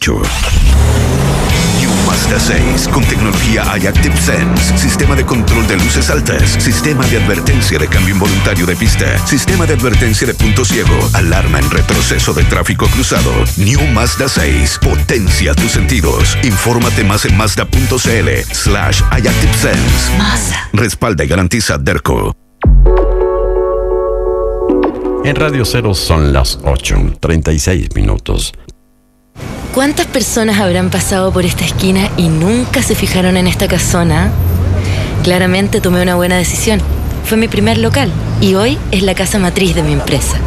derecho. New Mazda 6 con tecnología iActive Sense, sistema de control de luces altas, sistema de advertencia de cambio involuntario de pista, sistema de advertencia de punto ciego, alarma en retroceso de tráfico cruzado. New Mazda 6, potencia tus sentidos. Infórmate más en mazda.cl/iActive Sense. Mazda. Respalda y garantiza Derco. En Radio Cero son las 8:36. ¿Cuántas personas habrán pasado por esta esquina y nunca se fijaron en esta casona? Claramente tomé una buena decisión. Fue mi primer local y hoy es la casa matriz de mi empresa.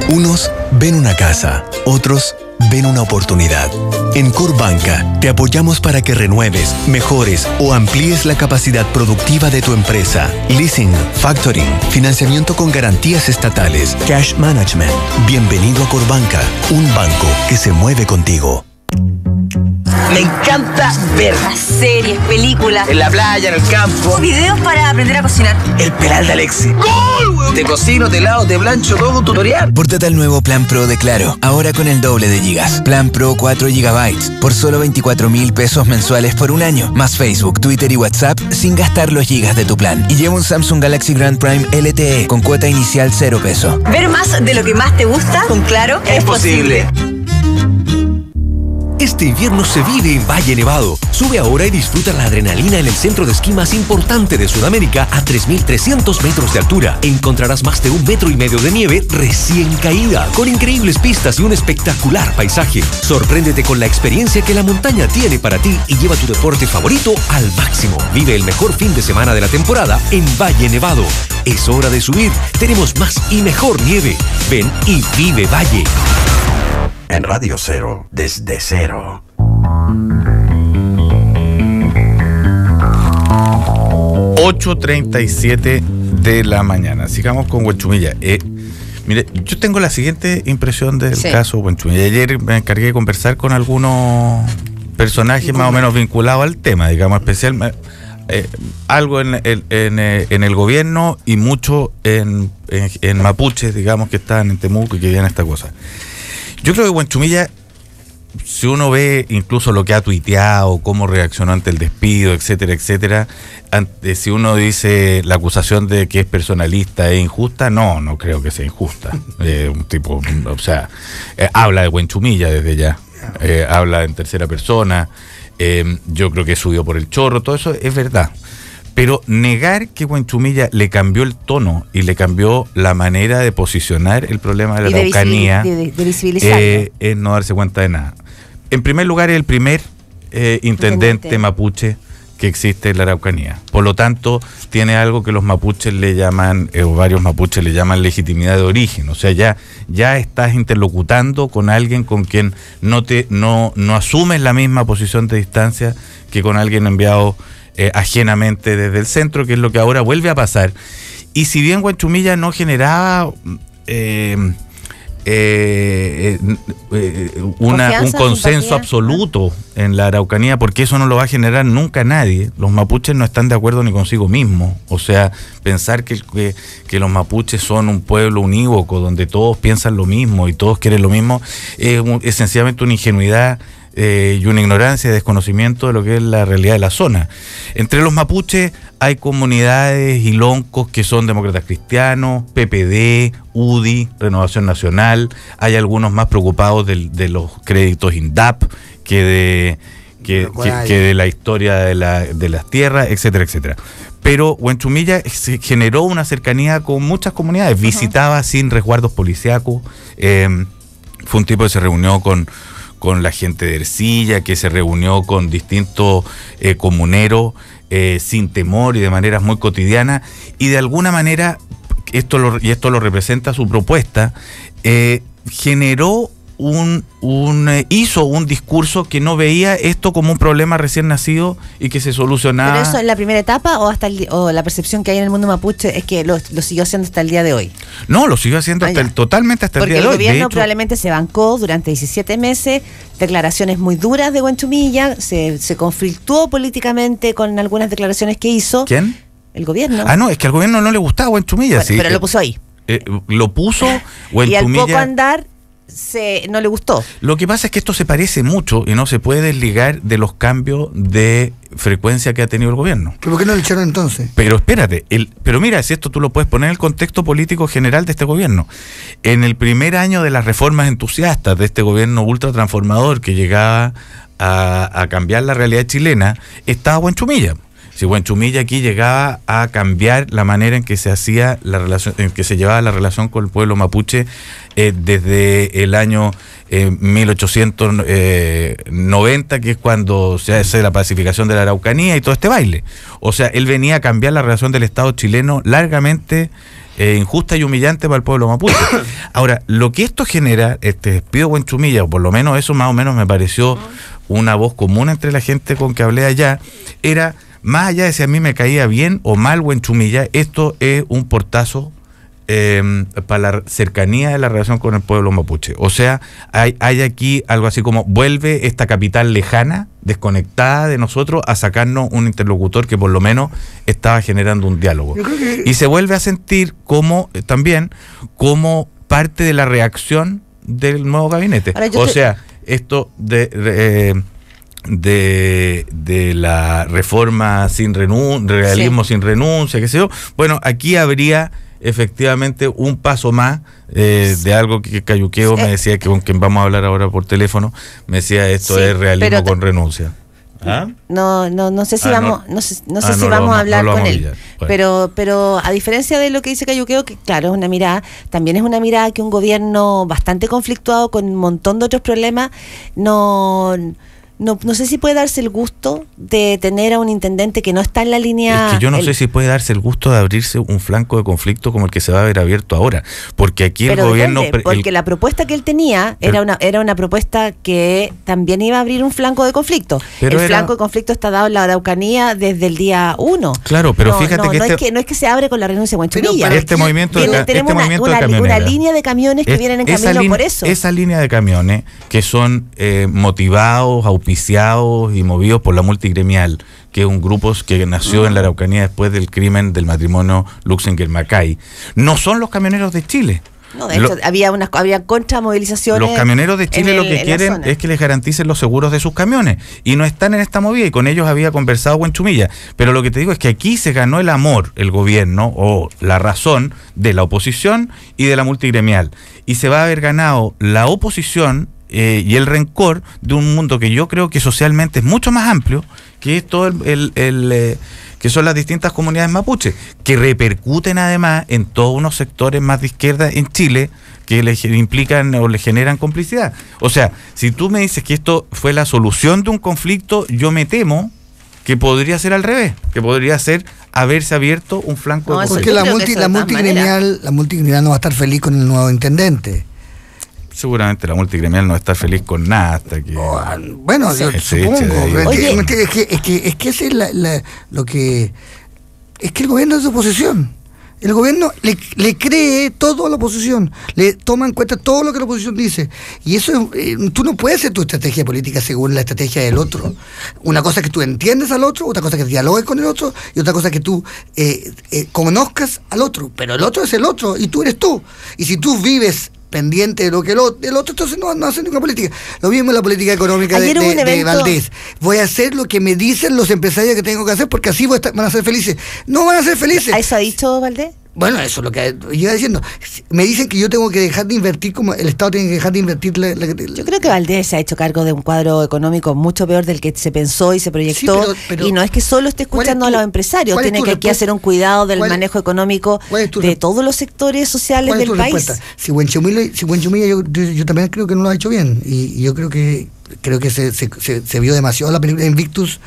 Unos ven una casa, otros ven una oportunidad. En Corbanca te apoyamos para que renueves, mejores o amplíes la capacidad productiva de tu empresa. Leasing, factoring, financiamiento con garantías estatales, cash management. Bienvenido a Corbanca, un banco que se mueve contigo. Me encanta ver series, películas, en la playa, en el campo, videos para aprender a cocinar. El penal de Alexis. ¡Gol! Te cocino, te lavo, te plancho, todo tutorial. Pórtate al nuevo Plan Pro de Claro, ahora con el doble de gigas. Plan Pro 4 GB, por solo 24.000 pesos mensuales por un año. Más Facebook, Twitter y WhatsApp sin gastar los gigas de tu plan. Y lleva un Samsung Galaxy Grand Prime LTE con cuota inicial 0 pesos. Ver más de lo que más te gusta con Claro es posible. Este invierno se vive en Valle Nevado. Sube ahora y disfruta la adrenalina en el centro de esquí más importante de Sudamérica a 3.300 metros de altura. Encontrarás más de 1,5 metros de nieve recién caída, con increíbles pistas y un espectacular paisaje. Sorpréndete con la experiencia que la montaña tiene para ti y lleva tu deporte favorito al máximo. Vive el mejor fin de semana de la temporada en Valle Nevado. Es hora de subir. Tenemos más y mejor nieve. Ven y vive Valle. En Radio Cero, desde cero. 8:37 de la mañana. Sigamos con Huenchumilla. Mire, yo tengo la siguiente impresión del caso Huenchumilla. Ayer me encargué de conversar con algunos personajes más o menos vinculados al tema, digamos, especial, algo en el gobierno y mucho en mapuches, digamos, que están en Temuco y que vienen esta cosa. Yo creo que Huenchumilla, si uno ve incluso lo que ha tuiteado, cómo reaccionó ante el despido, etcétera, etcétera, si uno dice la acusación de que es personalista e injusta, no creo que sea injusta. Un tipo, o sea, habla de Huenchumilla desde ya, habla en tercera persona, yo creo que subió por el chorro, todo eso es verdad. Pero negar que Huenchumilla le cambió el tono y le cambió la manera de posicionar el problema de la Araucanía es no darse cuenta de nada. En primer lugar, es el primer intendente mapuche que existe en la Araucanía. Por lo tanto, tiene algo que los mapuches le llaman, o varios mapuches le llaman legitimidad de origen. O sea, ya estás interlocutando con alguien con quien no asumes la misma posición de distancia que con alguien enviado ajenamente desde el centro, que es lo que ahora vuelve a pasar. Y si bien Huenchumilla no generaba un consenso absoluto en la Araucanía, porque eso no lo va a generar nunca nadie, los mapuches no están de acuerdo ni consigo mismos. O sea, pensar que los mapuches son un pueblo unívoco donde todos piensan lo mismo y todos quieren lo mismo es esencialmente una ingenuidad y una ignorancia y desconocimiento de lo que es la realidad de la zona. Entre los mapuches hay comunidades y loncos que son demócratas cristianos, PPD, UDI, Renovación Nacional, hay algunos más preocupados de los créditos INDAP que de la historia de las tierras, etcétera, etcétera. Pero Huenchumilla se generó una cercanía con muchas comunidades, visitaba sin resguardos policíacos, fue un tipo que se reunió con la gente de Ercilla, que se reunió con distintos comuneros sin temor y de maneras muy cotidianas, y de alguna manera, esto lo representa su propuesta, generó hizo un discurso que no veía esto como un problema recién nacido y que se solucionaba. ¿Pero eso en la primera etapa o la percepción que hay en el mundo mapuche es que lo siguió haciendo hasta el día de hoy? No, lo siguió haciendo totalmente hasta el día de hoy. Porque el gobierno probablemente se bancó durante 17 meses, declaraciones muy duras de Huenchumilla, se conflictuó políticamente con algunas declaraciones que hizo. ¿Quién? El gobierno. No, es que al gobierno no le gustaba Huenchumilla. Bueno, sí, pero lo puso ahí. Lo puso Huenchumilla. Y al poco andar no le gustó. Lo que pasa es que esto se parece mucho y no se puede desligar de los cambios de frecuencia que ha tenido el gobierno. ¿Pero por qué no lo echaron entonces? Pero espérate, pero mira, si esto tú lo puedes poner en el contexto político general de este gobierno. En el primer año de las reformas entusiastas de este gobierno ultratransformador que llegaba a cambiar la realidad chilena, estaba Huenchumilla. Si Huenchumilla aquí llegaba a cambiar la manera en que se hacía la relación, en que se llevaba la relación con el pueblo mapuche desde el año 1890, que es cuando se hace la pacificación de la Araucanía y todo este baile. O sea, él venía a cambiar la relación del Estado chileno largamente injusta y humillante para el pueblo mapuche. Ahora, lo que esto genera, este despido de Huenchumilla, o por lo menos eso más o menos me pareció una voz común entre la gente con que hablé allá, era, más allá de si a mí me caía bien o mal Huenchumilla, esto es un portazo para la cercanía de la relación con el pueblo mapuche. O sea, hay aquí algo así como, vuelve esta capital lejana, desconectada de nosotros, a sacarnos un interlocutor que por lo menos estaba generando un diálogo. Y se vuelve a sentir como, también, como parte de la reacción del nuevo gabinete. O sea, esto de la reforma sin realismo sin renuncia, qué sé yo. Bueno, aquí habría efectivamente un paso más de algo que Cayuqueo me decía, que con quien vamos a hablar ahora por teléfono, me decía esto es realismo con renuncia. ¿Ah? No sé si vamos a hablar con él. Bueno. Pero a diferencia de lo que dice Cayuqueo, que claro, es una mirada, también es una mirada que un gobierno bastante conflictuado con un montón de otros problemas no sé si puede darse el gusto de tener a un intendente que no está en la línea. Es que yo no sé si puede darse el gusto de abrirse un flanco de conflicto como el que se va a ver abierto ahora, porque aquí el gobierno... Porque la propuesta que él tenía era una propuesta que también iba a abrir un flanco de conflicto. El flanco de conflicto está dado en la Araucanía desde el día 1. Claro, pero fíjate que no es que se abre con la renuncia de Huenchumilla. Tenemos una línea de camiones que vienen en camino por eso. Esa línea de camiones que son motivados, auspiciados y movidos por la Multigremial, que es un grupo que nació en la Araucanía después del crimen del matrimonio Luxinger-Macay, no son los camioneros de Chile. No, de hecho, había contramovilizaciones. Los camioneros de Chile lo que quieren es que les garanticen los seguros de sus camiones y no están en esta movida, y con ellos había conversado Huenchumilla. Pero lo que te digo es que aquí se ganó el amor, el gobierno o la razón de la oposición y de la Multigremial, y se va a haber ganado la oposición y el rencor de un mundo que yo creo que socialmente es mucho más amplio, que es todo que son las distintas comunidades mapuches, que repercuten además en todos unos sectores más de izquierda en Chile que le implican o le generan complicidad. O sea, si tú me dices que esto fue la solución de un conflicto, yo me temo que podría ser al revés, que podría ser haberse abierto un flanco de porque la multigremial no va a estar feliz con el nuevo intendente. Seguramente la Multigremial no va a estar feliz con nada hasta que... Bueno, yo supongo. Es que ese es lo que... Es que el gobierno es de oposición. El gobierno le cree todo a la oposición, le toma en cuenta todo lo que la oposición dice. Y eso, tú no puedes hacer tu estrategia política según la estrategia del otro. Una cosa es que tú entiendes al otro, otra cosa es que dialogues con el otro, y otra cosa es que tú conozcas al otro. Pero el otro es el otro, y tú eres tú. Y si tú vives pendiente de lo que el otro, entonces no hace ninguna política. Lo mismo en la política económica de Valdés. Voy a hacer lo que me dicen los empresarios que tengo que hacer porque así van a ser felices. No van a ser felices. ¿A eso ha dicho Valdés? Bueno, eso es lo que yo iba diciendo. Me dicen que yo tengo que dejar de invertir, como el Estado tiene que dejar de invertir. Yo creo que Valdés se ha hecho cargo de un cuadro económico mucho peor del que se pensó y se proyectó. Sí, pero y no es que solo esté escuchando a los empresarios, tiene que aquí hacer un cuidado del manejo económico de todos los sectores sociales del país. Si Huenchumilla yo también creo que no lo ha hecho bien. Y yo creo que se vio demasiado la película Invictus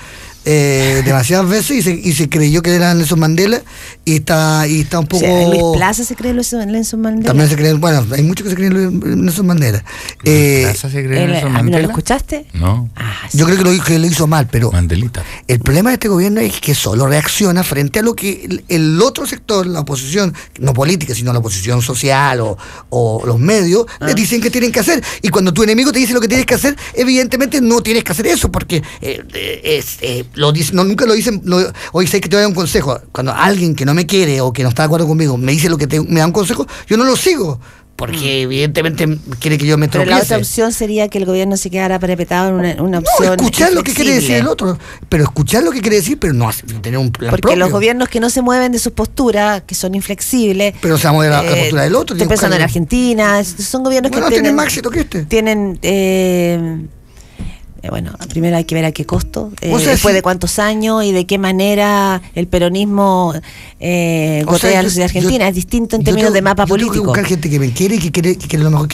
demasiadas veces y se creyó que era Nelson Mandela y está un poco... Luis Plaza se cree Nelson Mandela. También se cree, bueno, hay muchos que se creen Nelson Mandela. ¿Plaza se cree Nelson Mandela? ¿No lo escuchaste? No. Sí. Yo creo que lo hizo mal, pero Mandelita. El problema de este gobierno es que solo reacciona frente a lo que el otro sector, la oposición, no política, sino la oposición social o los medios, les dicen que tienen que hacer. Y cuando tu enemigo te dice lo que tienes que hacer, evidentemente no tienes que hacer eso, porque nunca lo dicen. Hoy sé que te voy a dar un consejo. Cuando alguien que no me quiere o que no está de acuerdo conmigo me dice me da un consejo, yo no lo sigo. porque evidentemente quiere que yo me tropiece. Pero la otra opción sería que el gobierno se quedara parapetado en una opción. No, escuchar lo que quiere decir el otro, pero escuchar lo que quiere decir, pero no tener un plan porque propio. Los gobiernos que no se mueven de sus posturas, que son inflexibles, pero se mueve la postura del otro. Estoy pensando en Argentina, son gobiernos que tienen más éxito que este. Tienen bueno, primero hay que ver a qué costo, después de cuántos años y de qué manera el peronismo gotea a la sociedad argentina. Es distinto en términos de mapa político. Tengo que buscar gente que me quiere y que quiere lo mejor,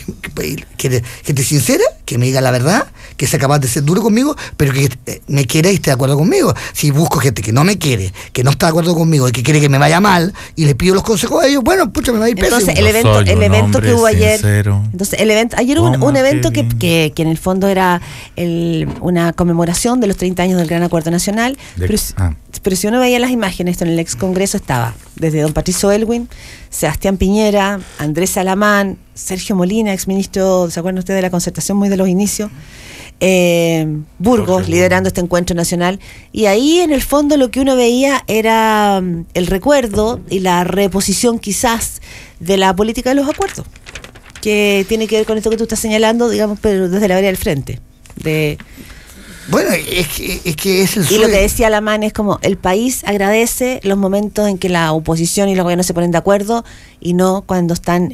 quiere gente sincera, que me diga la verdad, que sea capaz de ser duro conmigo, pero que me quiera y esté de acuerdo conmigo. Si busco gente que no me quiere, que no está de acuerdo conmigo y que quiere que me vaya mal y le pido los consejos a ellos, bueno, pucha, me va a ir pésimo. Entonces el evento que hubo ayer, ayer hubo un evento que en el fondo era una conmemoración de los 30 años del Gran Acuerdo Nacional, pero si uno veía las imágenes, en el ex Congreso estaba desde don Patricio Elwin, Sebastián Piñera, Andrés Salamán, Sergio Molina, ex ministro, ¿se acuerdan ustedes de la Concertación muy de los inicios? Burgos liderando este encuentro nacional, y ahí en el fondo lo que uno veía era el recuerdo y la reposición quizás de la política de los acuerdos, que tiene que ver con esto que tú estás señalando, digamos, pero desde la vereda del frente. Bueno, es que es el sueño. Y lo que decía Lamán es como el país agradece los momentos en que la oposición y los gobiernos se ponen de acuerdo y no cuando están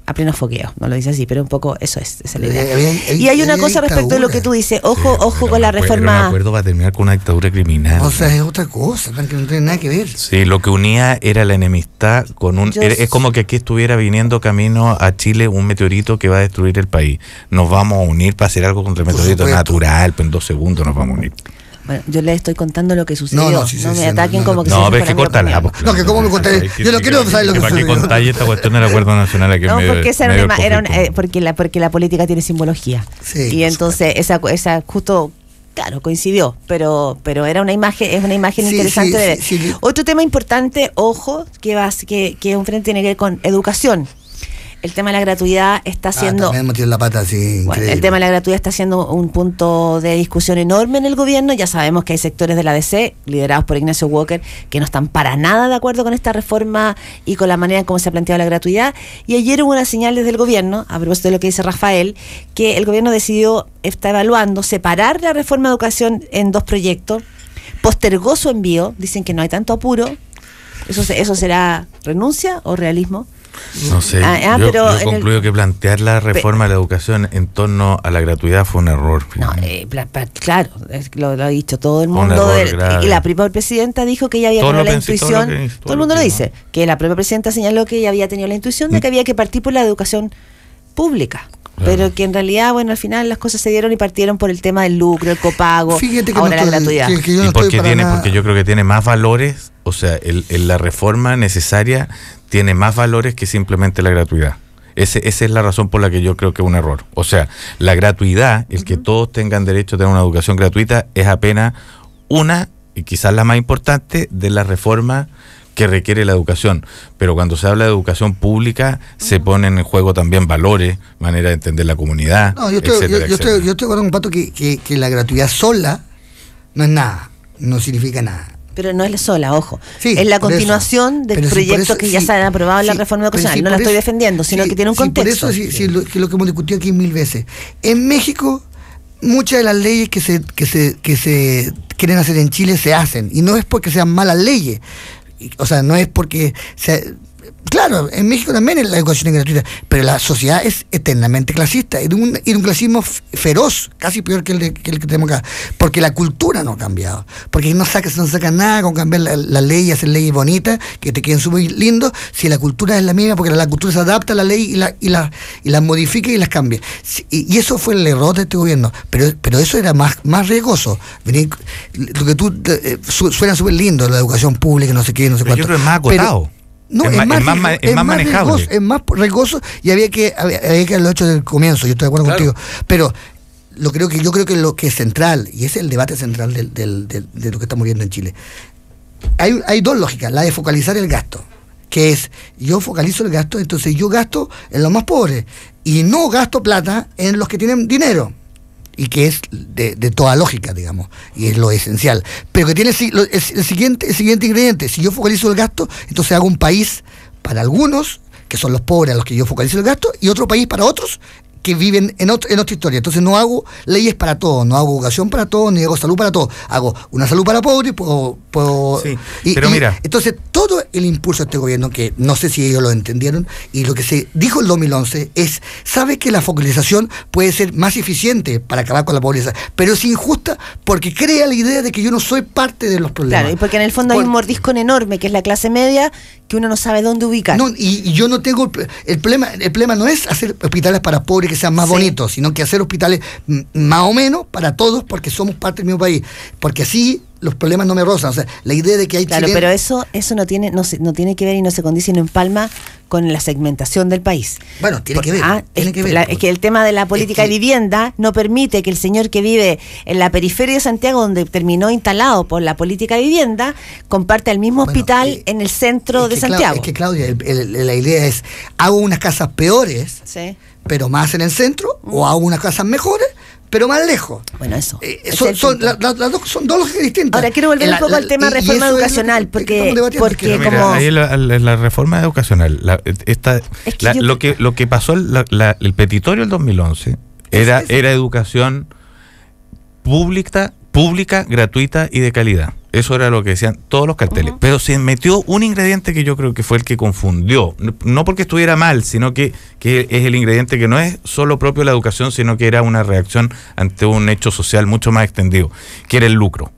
a pleno fogueo. No lo dice así, pero un poco eso es, esa es la idea. Y hay una cosa respecto de lo que tú dices, ojo con la reforma. El acuerdo va a terminar con una dictadura criminal. O sea, es otra cosa, que no tiene nada que ver. Sí, lo que unía era la enemistad con es como que aquí estuviera viniendo camino a Chile un meteorito que va a destruir el país. Nos vamos a unir para hacer algo contra el meteorito natural, pero en 2 segundos nos vamos a unir. Bueno, yo les estoy contando lo que sucedió. No me ataquen como que... No, pero es que cortarla. No, que cómo me contáis. Yo no quiero saber lo que sucedió. ¿Para qué contáis esta cuestión del Acuerdo Nacional? Aquí no, porque porque la política tiene simbología. Sí, y entonces esa justo... Claro, coincidió, pero era una imagen, es una imagen interesante de ver. Sí. Otro tema importante, ojo, que un frente tiene que ver con educación. El tema de la gratuidad está siendo... También metió la pata, sí, bueno, el tema de la gratuidad está siendo un punto de discusión enorme en el gobierno. Ya sabemos que hay sectores de la DC, liderados por Ignacio Walker, que no están para nada de acuerdo con esta reforma y con la manera en cómo se ha planteado la gratuidad. Y ayer hubo una señal desde el gobierno, a propósito de lo que dice Rafael, que el gobierno está evaluando separar la reforma de educación en 2 proyectos, postergó su envío, dicen que no hay tanto apuro. ¿Eso será renuncia o realismo? No sé, yo concluyo que plantear la reforma de la educación en torno a la gratuidad fue un error. No, claro, lo ha dicho todo el mundo. Y la propia presidenta dijo que ella había tenido la intuición, todo el mundo lo dice, que la propia presidenta señaló que ella había tenido la intuición de que había que partir por la educación pública. Pero que en realidad, bueno, al final las cosas se dieron y partieron por el tema del lucro, el copago, ahora la gratuidad. Y porque yo creo que tiene más valores, o sea, la reforma necesaria tiene más valores que simplemente la gratuidad. Esa es la razón por la que yo creo que es un error. O sea, la gratuidad, el que todos tengan derecho a tener una educación gratuita, es apenas una, y quizás la más importante, de la reforma que requiere la educación. Pero cuando se habla de educación pública, se ponen en juego también valores, manera de entender la comunidad. No, yo estoy con un pato que la gratuidad sola no es nada, no significa nada. Pero no es sola, ojo. Sí, es la continuación de proyectos que ya se han aprobado en la reforma educacional. No la estoy defendiendo, sino que tiene un contexto. Por eso, lo que hemos discutido aquí 1000 veces. En México, muchas de las leyes que se quieren hacer en Chile se hacen. Y no es porque sean malas leyes. O sea, no es porque... Claro, en México también la educación es gratuita, pero la sociedad es eternamente clasista, y de un clasismo feroz, casi peor que el que tenemos acá, porque la cultura no ha cambiado, porque no saca nada con cambiar la ley y hacer leyes bonitas que te queden súper lindos, si la cultura es la misma, porque la cultura se adapta a la ley y las modifica y las cambia. Y eso fue el error de este gobierno, pero eso era más riesgoso. Lo que tú suena súper lindo, la educación pública, no sé qué, no sé cuánto. Yo creo que es más acotado. No, es más manejable. Es más riesgoso y había que haberlo hecho desde el comienzo, yo estoy de acuerdo contigo. Pero yo creo que lo que es central, y es el debate central de lo que estamos viendo en Chile, hay 2 lógicas. La de focalizar el gasto, que es, yo focalizo el gasto, entonces yo gasto en los más pobres y no gasto plata en los que tienen dinero, y que es de toda lógica, digamos, y es lo esencial, pero que tiene el siguiente ingrediente. Si yo focalizo el gasto, entonces hago un país para algunos que son los pobres a los que yo focalizo el gasto, y otro país para otros que viven en otra historia. Entonces no hago leyes para todos, no hago educación para todos, ni hago salud para todos. Hago una salud para pobres, pero mira. Entonces todo el impulso de este gobierno, que no sé si ellos lo entendieron, y lo que se dijo el 2011 es, sabe que la focalización puede ser más eficiente para acabar con la pobreza, pero es injusta porque crea la idea de que yo no soy parte de los problemas. Claro, y porque en el fondo hay un mordisco enorme, que es la clase media, que uno no sabe dónde ubicar. No, y yo no tengo el problema no es hacer hospitales para pobres que sean más bonitos, sino que hacer hospitales más o menos para todos, porque somos parte del mismo país, porque así los problemas no me rozan. O sea, la idea de que hay pero eso no tiene que ver y no se condice, no empalma con la segmentación del país. Bueno, tiene que ver. Es que el tema de la política de vivienda no permite que el señor que vive en la periferia de Santiago, donde terminó instalado por la política de vivienda, comparte el mismo hospital en el centro de Santiago. Es que, Claudia, la idea es, hago unas casas peores, pero más en el centro, o hago unas casas mejores, pero más lejos. Bueno, eso. Son dos lógicas distintas. Ahora quiero volver un poco al tema de reforma educacional, porque como... Ahí la reforma educacional, lo que pasó el petitorio del 2011 era educación pública, gratuita y de calidad. Eso era lo que decían todos los carteles. Pero se metió un ingrediente que yo creo que fue el que confundió. No porque estuviera mal, sino que es el ingrediente que no es solo propio de la educación, sino que era una reacción ante un hecho social mucho más extendido, que era el lucro.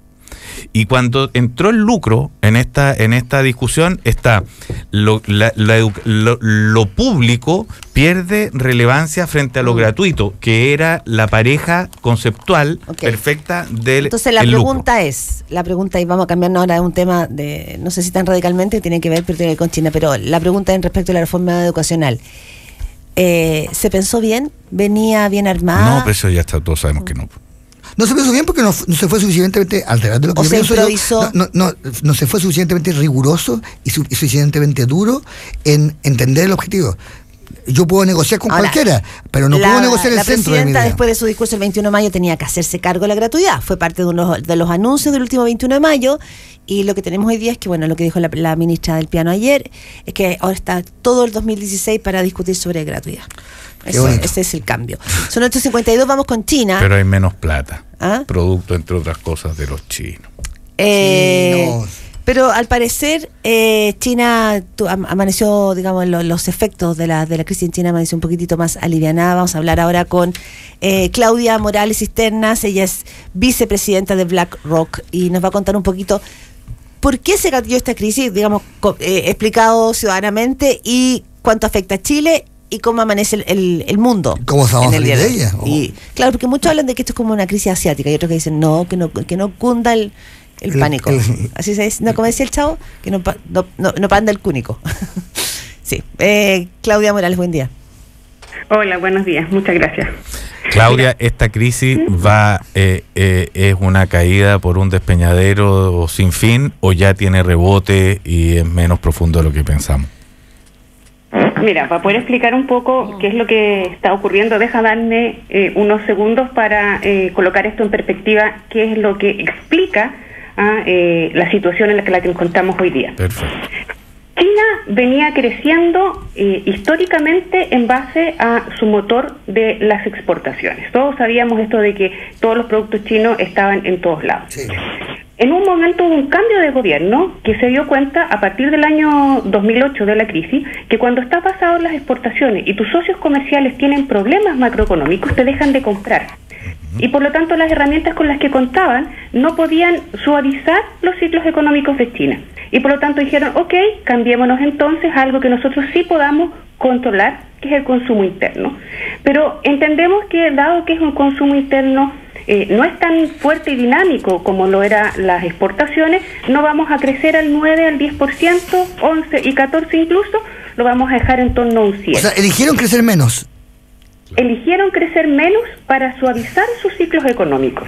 Y cuando entró el lucro en esta discusión, está lo público pierde relevancia frente a lo gratuito, que era la pareja conceptual perfecta del Entonces la pregunta y vamos a cambiarnos ahora de un tema de, no sé si tan radicalmente, tiene que ver, pero tiene que ver con China, pero la pregunta en respecto a la reforma educacional. ¿Se pensó bien? ¿Venía bien armada? No, pero eso ya está, todos sabemos que no. No se pensó bien porque no se fue suficientemente, al revés de lo que yo pienso, no se fue suficientemente riguroso y suficientemente duro en entender el objetivo. Yo puedo negociar con cualquiera, pero no puedo negociar el centro de mi idea. La presidenta, después de su discurso el 21 de mayo, tenía que hacerse cargo de la gratuidad. Fue parte de los anuncios del último 21 de mayo. Y lo que tenemos hoy día es que, bueno, lo que dijo la ministra del Piano ayer, es que ahora está todo el 2016 para discutir sobre gratuidad. Ese es el cambio. Son 8:52, vamos con China. Pero hay menos plata. Producto, entre otras cosas, de los chinos. Pero al parecer China amaneció, digamos, los efectos de la crisis en China amaneció un poquitito más alivianada. Vamos a hablar ahora con Claudia Morales Cisternas. Ella es vicepresidenta de BlackRock y nos va a contar un poquito por qué se gatilló esta crisis, digamos, explicado ciudadanamente, y cuánto afecta a Chile y cómo amanece el mundo. ¿Cómo se va a salir de ella? Y claro, porque muchos hablan de que esto es como una crisis asiática y otros que dicen que no cunda el pánico. Así se dice, no, como decía el chavo, que no panda el cúnico. Sí. Claudia Morales, buen día. Hola, buenos días, muchas gracias. Claudia, ¿esta crisis es una caída por un despeñadero sin fin, o ya tiene rebote y es menos profundo de lo que pensamos? Mira, para poder explicar un poco qué es lo que está ocurriendo, deja darme unos segundos para colocar esto en perspectiva, qué es lo que explica la situación en la que nos encontramos hoy día. Perfecto. China venía creciendo históricamente en base a su motor de las exportaciones. Todos sabíamos esto de que todos los productos chinos estaban en todos lados. Sí. En un momento hubo un cambio de gobierno que se dio cuenta a partir del año 2008 de la crisis, que cuando está basado en las exportaciones y tus socios comerciales tienen problemas macroeconómicos, te dejan de comprar. Y por lo tanto las herramientas con las que contaban no podían suavizar los ciclos económicos de China. Y por lo tanto dijeron, cambiémonos entonces a algo que nosotros sí podamos controlar, que es el consumo interno. Pero entendemos que dado que es un consumo interno no es tan fuerte y dinámico como lo eran las exportaciones, no vamos a crecer al 9, al 10%, 11 y 14 incluso, lo vamos a dejar en torno a un 7. O sea, eligieron crecer menos. Eligieron crecer menos para suavizar sus ciclos económicos.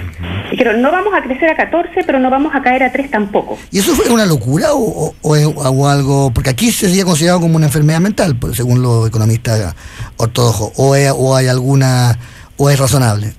Dijeron, no vamos a crecer a 14, pero no vamos a caer a 3 tampoco. ¿Y eso fue una locura o algo? Porque aquí se sería considerado como una enfermedad mental, según los economistas ortodoxos. ¿O hay alguna, o es razonable?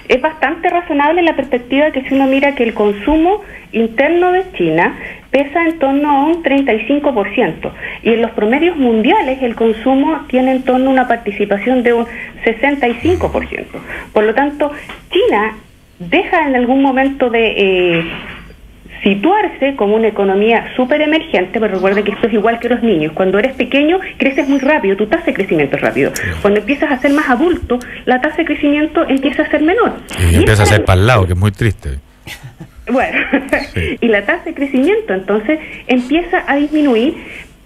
es bastante razonable la perspectiva que si uno mira que el consumo interno de China pesa en torno a un 35%, y en los promedios mundiales el consumo tiene en torno a una participación de un 65%. Por lo tanto, China deja en algún momento de situarse como una economía súper emergente, pero recuerden que esto es igual que los niños. Cuando eres pequeño, creces muy rápido, tu tasa de crecimiento es rápido. Cuando empiezas a ser más adulto, la tasa de crecimiento empieza a ser menor. Y empieza a ser para el lado, que es muy triste. Bueno, sí. Y la tasa de crecimiento entonces empieza a disminuir,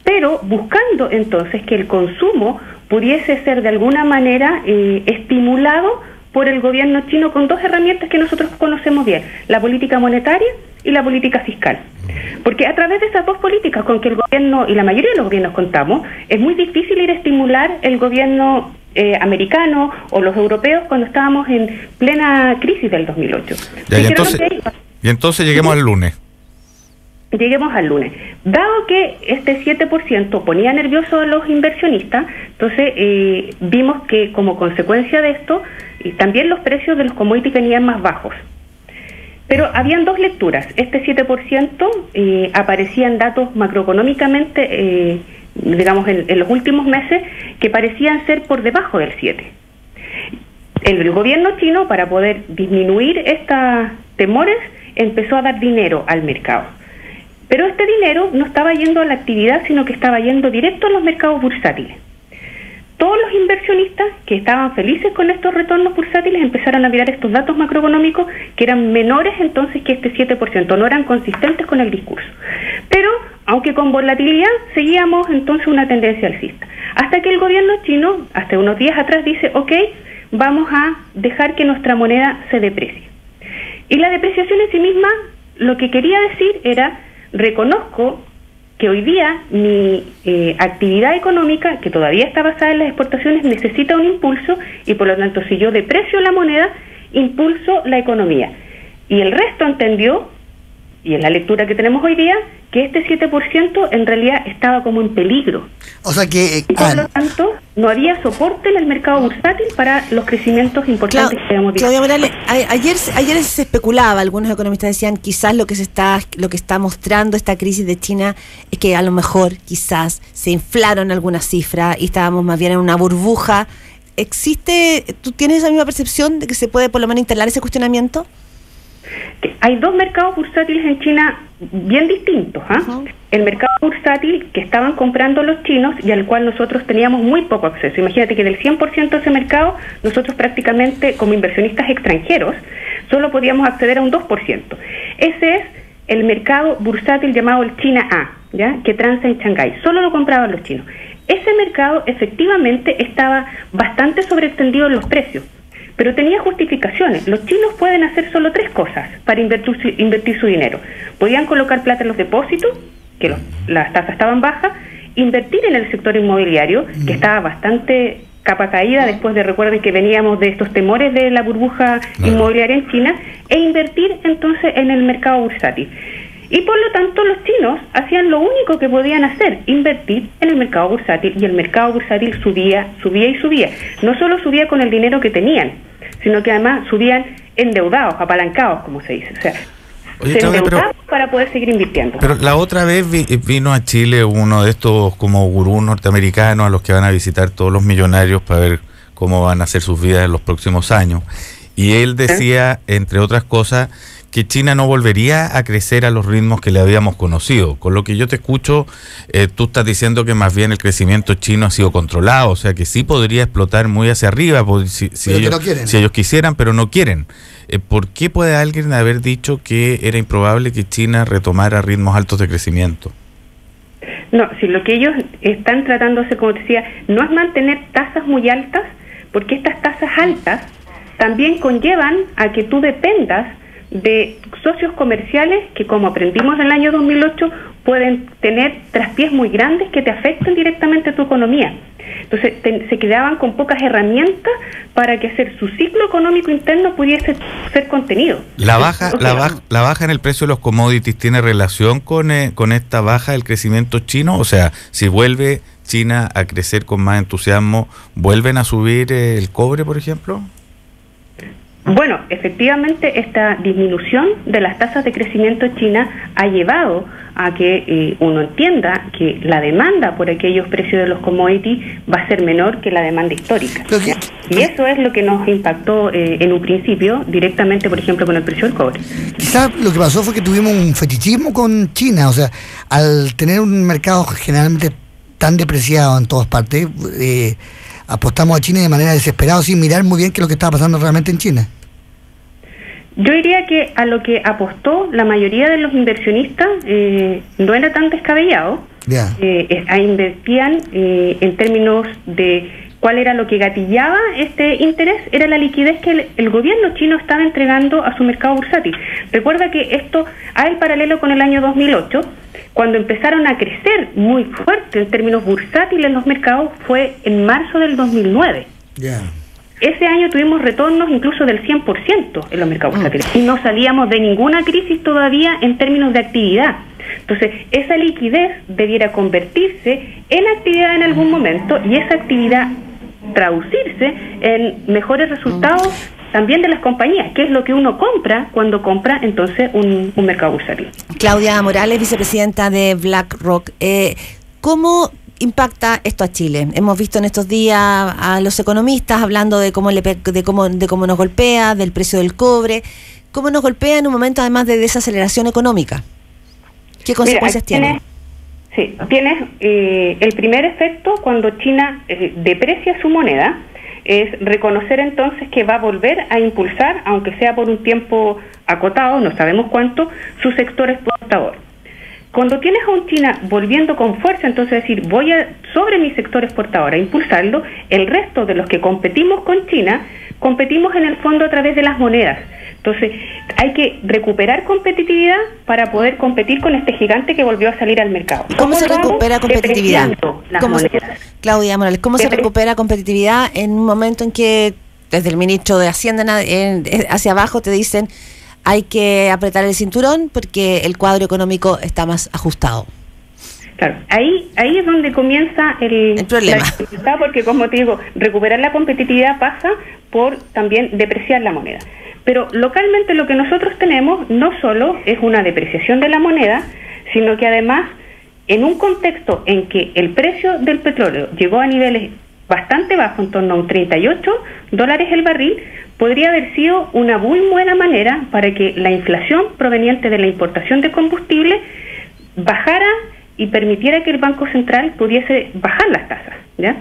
pero buscando entonces que el consumo pudiese ser de alguna manera estimulado por el gobierno chino con dos herramientas que nosotros conocemos bien: la política monetaria y la política fiscal. Porque a través de esas dos políticas con que el gobierno y la mayoría de los gobiernos contamos, es muy difícil ir a estimular el gobierno americano o los europeos cuando estábamos en plena crisis del 2008. Ya, y entonces lleguemos al lunes. Lleguemos al lunes. Dado que este 7% ponía nervioso a los inversionistas, entonces vimos que como consecuencia de esto, también los precios de los commodities venían más bajos. Pero habían dos lecturas. Este 7% aparecían datos macroeconómicamente, digamos, en los últimos meses, que parecían ser por debajo del 7%. El gobierno chino, para poder disminuir estos temores, empezó a dar dinero al mercado. Pero este dinero no estaba yendo a la actividad, sino que estaba yendo directo a los mercados bursátiles. Todos los inversionistas que estaban felices con estos retornos bursátiles empezaron a mirar estos datos macroeconómicos que eran menores entonces que este 7%, no eran consistentes con el discurso. Pero, aunque con volatilidad, seguíamos entonces una tendencia alcista. Hasta que el gobierno chino, hasta unos días atrás, dice, ok, vamos a dejar que nuestra moneda se deprecie. Y la depreciación en sí misma, lo que quería decir era: reconozco que hoy día mi actividad económica, que todavía está basada en las exportaciones, necesita un impulso, y por lo tanto, si yo deprecio la moneda, impulso la economía. Y el resto entendió, y es la lectura que tenemos hoy día, que este 7% en realidad estaba como en peligro. O sea que... por lo tanto, no había soporte en el mercado bursátil para los crecimientos importantes que habíamos visto. Claudia Morales, ayer se especulaba, algunos economistas decían, quizás lo que está mostrando esta crisis de China es que a lo mejor quizás se inflaron algunas cifras y estábamos más bien en una burbuja. ¿Tú tienes esa misma percepción de que se puede por lo menos instalar ese cuestionamiento? Hay dos mercados bursátiles en China bien distintos. El mercado bursátil que estaban comprando los chinos y al cual nosotros teníamos muy poco acceso. Imagínate que del 100% de ese mercado, nosotros prácticamente como inversionistas extranjeros solo podíamos acceder a un 2%. Ese es el mercado bursátil llamado el China A, ¿ya? Que transa en Shanghái. Solo lo compraban los chinos. Ese mercado efectivamente estaba bastante sobreextendido en los precios, pero tenía justificaciones. Los chinos pueden hacer solo tres cosas para invertir su dinero. Podían colocar plata en los depósitos, que las tasas estaban bajas, invertir en el sector inmobiliario, que estaba bastante capa caída después de, recuerden que veníamos de estos temores de la burbuja inmobiliaria en China, e invertir entonces en el mercado bursátil. Y por lo tanto los chinos hacían lo único que podían hacer, invertir en el mercado bursátil, y el mercado bursátil subía y subía. No solo subía con el dinero que tenían, sino que además subían endeudados, apalancados, como se dice. O sea, oye, se endeudaban para poder seguir invirtiendo. Pero la otra vez vino a Chile uno de estos como gurús norteamericanos a los que van a visitar todos los millonarios para ver cómo van a hacer sus vidas en los próximos años. Y él decía, entre otras cosas, que China no volvería a crecer a los ritmos que le habíamos conocido. Con lo que yo te escucho, tú estás diciendo que más bien el crecimiento chino ha sido controlado, o sea que sí podría explotar muy hacia arriba si ellos quisieran, pero no quieren. ¿Por qué puede alguien haber dicho que era improbable que China retomara ritmos altos de crecimiento? No, si lo que ellos están tratando de hacer, como te decía, no es mantener tasas muy altas, porque estas tasas altas también conllevan a que tú dependas de socios comerciales que, como aprendimos en el año 2008, pueden tener traspiés muy grandes que te afecten directamente a tu economía. Entonces se quedaban con pocas herramientas para que hacer su ciclo económico interno pudiese ser contenido. ¿La baja en el precio de los commodities tiene relación con esta baja del crecimiento chino? O sea, si vuelve China a crecer con más entusiasmo, ¿vuelven a subir el cobre, por ejemplo? Bueno, efectivamente esta disminución de las tasas de crecimiento china ha llevado a que uno entienda que la demanda por aquellos precios de los commodities va a ser menor que la demanda histórica. Y eso es lo que nos impactó en un principio directamente, por ejemplo, con el precio del cobre. Quizás lo que pasó fue que tuvimos un fetichismo con China, o sea, al tener un mercado generalmente tan depreciado en todas partes, apostamos a China de manera desesperada sin mirar muy bien qué es lo que estaba pasando realmente en China. Yo diría que a lo que apostó la mayoría de los inversionistas no era tan descabellado. Invertían en términos de cuál era lo que gatillaba este interés, era la liquidez que el gobierno chino estaba entregando a su mercado bursátil. Recuerda que esto hay el paralelo con el año 2008, cuando empezaron a crecer muy fuerte en términos bursátiles los mercados, fue en marzo del 2009. Ese año tuvimos retornos incluso del 100% en los mercados bursátiles y no salíamos de ninguna crisis todavía en términos de actividad. Entonces, esa liquidez debiera convertirse en actividad en algún momento y esa actividad traducirse en mejores resultados también de las compañías, que es lo que uno compra cuando compra entonces un mercado bursátil. Claudia Morales, vicepresidenta de BlackRock. ¿Cómo impacta esto a Chile? Hemos visto en estos días a los economistas hablando de cómo nos golpea, del precio del cobre, cómo nos golpea en un momento además de desaceleración económica. ¿Qué consecuencias tiene? Tienes el primer efecto cuando China deprecia su moneda, es reconocer entonces que va a volver a impulsar, aunque sea por un tiempo acotado, no sabemos cuánto, su sector exportador. Cuando tienes a un China volviendo con fuerza, entonces decir, voy sobre mi sector exportador a impulsarlo, el resto de los que competimos con China, competimos en el fondo a través de las monedas. Entonces, hay que recuperar competitividad para poder competir con este gigante que volvió a salir al mercado. ¿Cómo se recupera competitividad? Claudia Morales, ¿cómo se recupera competitividad en un momento en que desde el ministro de Hacienda hacia abajo te dicen hay que apretar el cinturón porque el cuadro económico está más ajustado? Claro, ahí es donde comienza el problema. La dificultad, porque como te digo, recuperar la competitividad pasa por también depreciar la moneda. Pero localmente lo que nosotros tenemos no solo es una depreciación de la moneda, sino que además en un contexto en que el precio del petróleo llegó a niveles bastante bajos, en torno a un $38 el barril, podría haber sido una muy buena manera para que la inflación proveniente de la importación de combustible bajara y permitiera que el Banco Central pudiese bajar las tasas, ¿ya?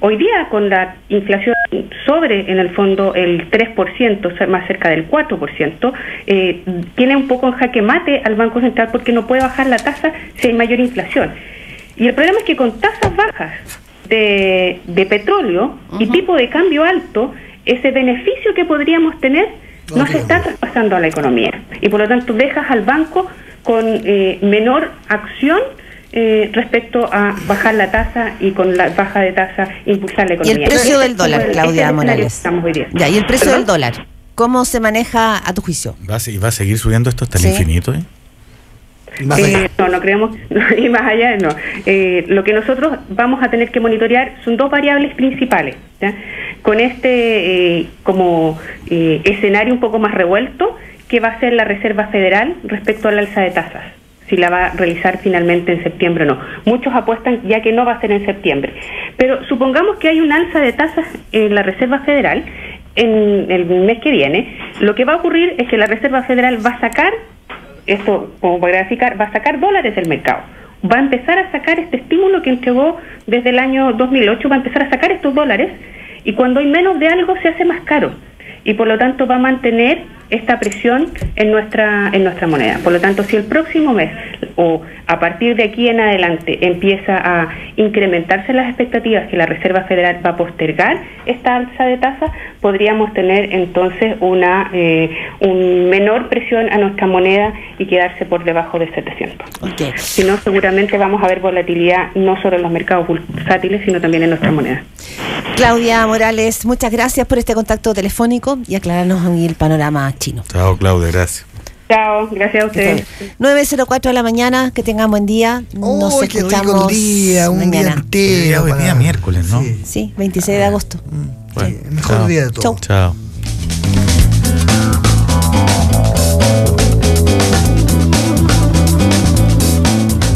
Hoy día, con la inflación sobre, en el fondo, el 3%, más cerca del 4%, tiene un poco en jaque mate al Banco Central porque no puede bajar la tasa si hay mayor inflación. Y el problema es que con tasas bajas de petróleo y tipo de cambio alto, ese beneficio que podríamos tener no se está traspasando a la economía. Y por lo tanto dejas al banco con menor acción respecto a bajar la tasa y con la baja de tasa impulsar la economía. ¿Y el precio del dólar, Claudia Morales? ¿Y el precio del dólar? ¿Cómo se maneja a tu juicio? ¿Va a seguir subiendo esto hasta el infinito? No creemos, y más allá no. Lo que nosotros vamos a tener que monitorear son dos variables principales, ¿ya? Con este escenario un poco más revuelto que va a ser la Reserva Federal respecto al alza de tasas, si la va a realizar finalmente en septiembre o no. Muchos apuestan ya que no va a ser en septiembre, pero supongamos que hay un alza de tasas en la Reserva Federal en el mes que viene. Lo que va a ocurrir es que la Reserva Federal va a sacar esto, como para graficar, va a sacar dólares del mercado, va a empezar a sacar este estímulo que entregó desde el año 2008, va a empezar a sacar estos dólares, y cuando hay menos de algo se hace más caro, y por lo tanto va a mantener esta presión en nuestra moneda. Por lo tanto, si el próximo mes o a partir de aquí en adelante empieza a incrementarse las expectativas que la Reserva Federal va a postergar esta alza de tasas, podríamos tener entonces una menor presión a nuestra moneda y quedarse por debajo de 700. Okay. Si no, seguramente vamos a ver volatilidad no solo en los mercados bursátiles, sino también en nuestra moneda. Claudia Morales, muchas gracias por este contacto telefónico y aclararnos el panorama chino. Chao, Claudia, gracias. Chao, gracias a ustedes. 9:04 de la mañana, que tengan buen día. Nos escuchamos un día entero. Hoy día miércoles, ¿no? Sí, 26 de agosto. Bueno, mejor día de todo. Chao. Chao.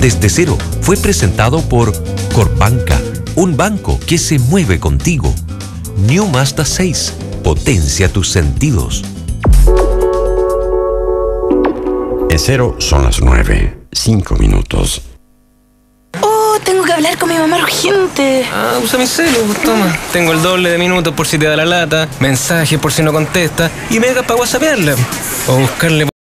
Desde Cero fue presentado por Corbanca, un banco que se mueve contigo. New Mazda 6, potencia tus sentidos. En Cero son las 9:05. Oh, tengo que hablar con mi mamá urgente. Ah, usa mi celu, toma. Tengo el doble de minutos por si te da la lata, mensajes por si no contesta y megas para whatsappearla o buscarle